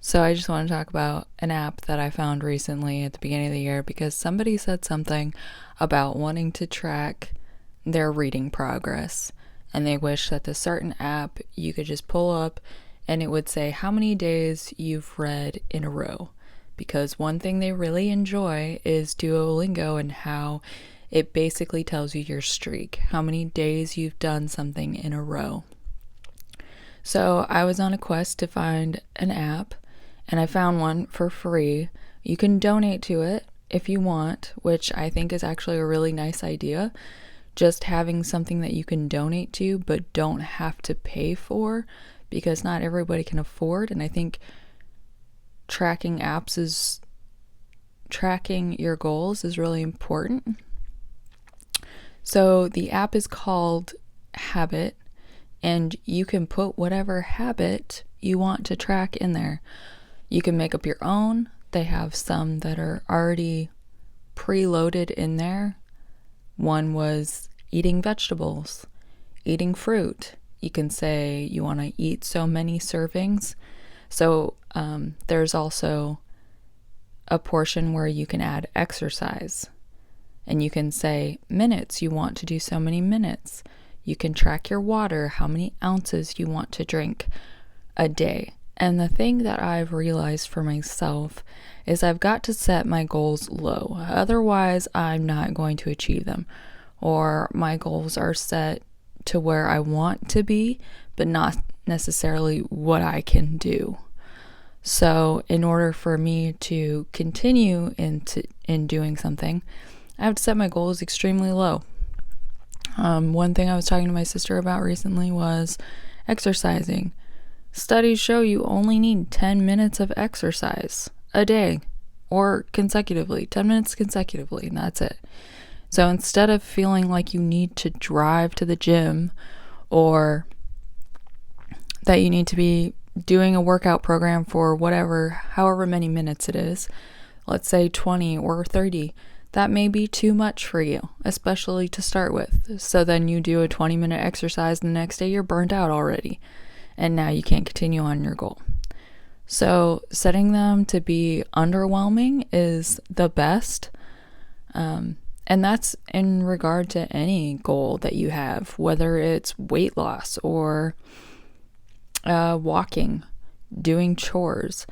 So I just want to talk about an app that I found recently at the beginning of the year because somebody said something about wanting to track their reading progress. And they wish that the certain app you could just pull up and it would say how many days you've read in a row. Because one thing they really enjoy is Duolingo and how it basically tells you your streak, how many days you've done something in a row. So I was on a quest to find an app and I found one for free. You can donate to it if you want, which I think is actually a really nice idea. Just having something that you can donate to but don't have to pay for, because not everybody can afford. And I think tracking your goals is really important. So the app is called Habit, and you can put whatever habit you want to track in there. You can make up your own. They have some that are already preloaded in there. One was eating vegetables, eating fruit. You can say you want to eat so many servings. So there's also a portion where you can add exercise. And you can say minutes, you want to do so many minutes. You can track your water, how many ounces you want to drink a day. And the thing that I've realized for myself is I've got to set my goals low. Otherwise, I'm not going to achieve them. Or my goals are set to where I want to be, but not necessarily what I can do. So in order for me to continue in doing something, I have to set my goals extremely low. One thing I was talking to my sister about recently was exercising. Studies show you only need 10 minutes of exercise a day or consecutively, 10 minutes consecutively, and that's it. So instead of feeling like you need to drive to the gym or that you need to be doing a workout program for however many minutes it is, let's say 20 or 30, that may be too much for you, especially to start with. So then you do a 20-minute exercise and the next day you're burnt out already. And now you can't continue on your goal. So setting them to be underwhelming is the best. And that's in regard to any goal that you have, whether it's weight loss or walking, doing chores.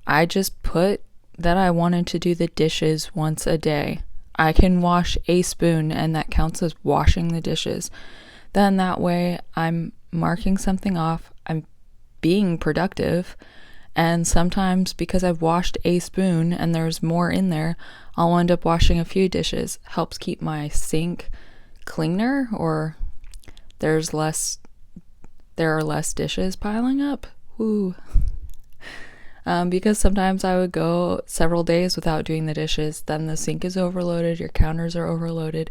I just put that I wanted to do the dishes once a day. I can wash a spoon and that counts as washing the dishes. Then that way I'm marking something off. I'm being productive. And sometimes because I've washed a spoon and there's more in there, I'll end up washing a few dishes. Helps keep my sink cleaner, or there are less dishes piling up. Ooh. Because sometimes I would go several days without doing the dishes. Then the sink is overloaded, your counters are overloaded.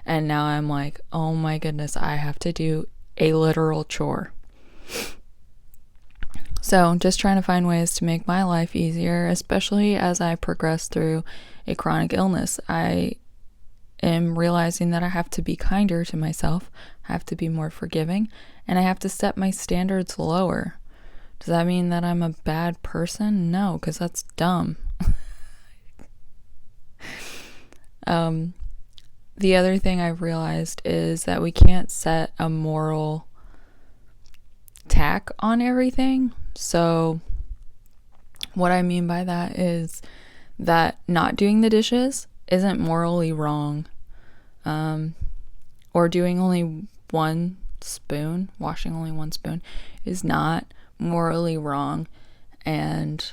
And now I'm like, oh my goodness, I have to do a literal chore. So just trying to find ways to make my life easier, especially as I progress through a chronic illness. I am realizing that I have to be kinder to myself, I have to be more forgiving, and I have to set my standards lower. Does that mean that I'm a bad person? No, because that's dumb. The other thing I've realized is that we can't set a moral tack on everything. So what I mean by that is that not doing the dishes isn't morally wrong. Or doing only one spoon, washing only one spoon, is not morally wrong. And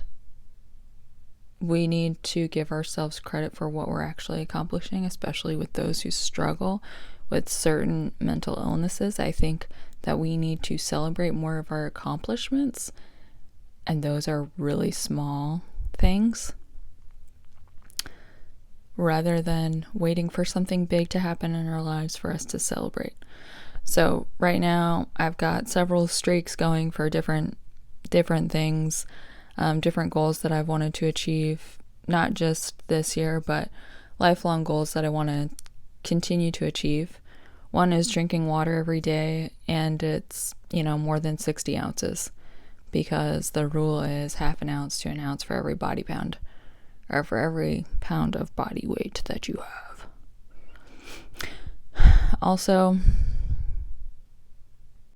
we need to give ourselves credit for what we're actually accomplishing, especially with those who struggle with certain mental illnesses. I think that we need to celebrate more of our accomplishments, and those are really small things, rather than waiting for something big to happen in our lives for us to celebrate. So right now I've got several streaks going for different things, different goals that I've wanted to achieve, not just this year, but lifelong goals that I want to continue to achieve. One is drinking water every day, and it's, more than 60 ounces. because the rule is half an ounce to an ounce for every body pound, or for every pound of body weight that you have. Also,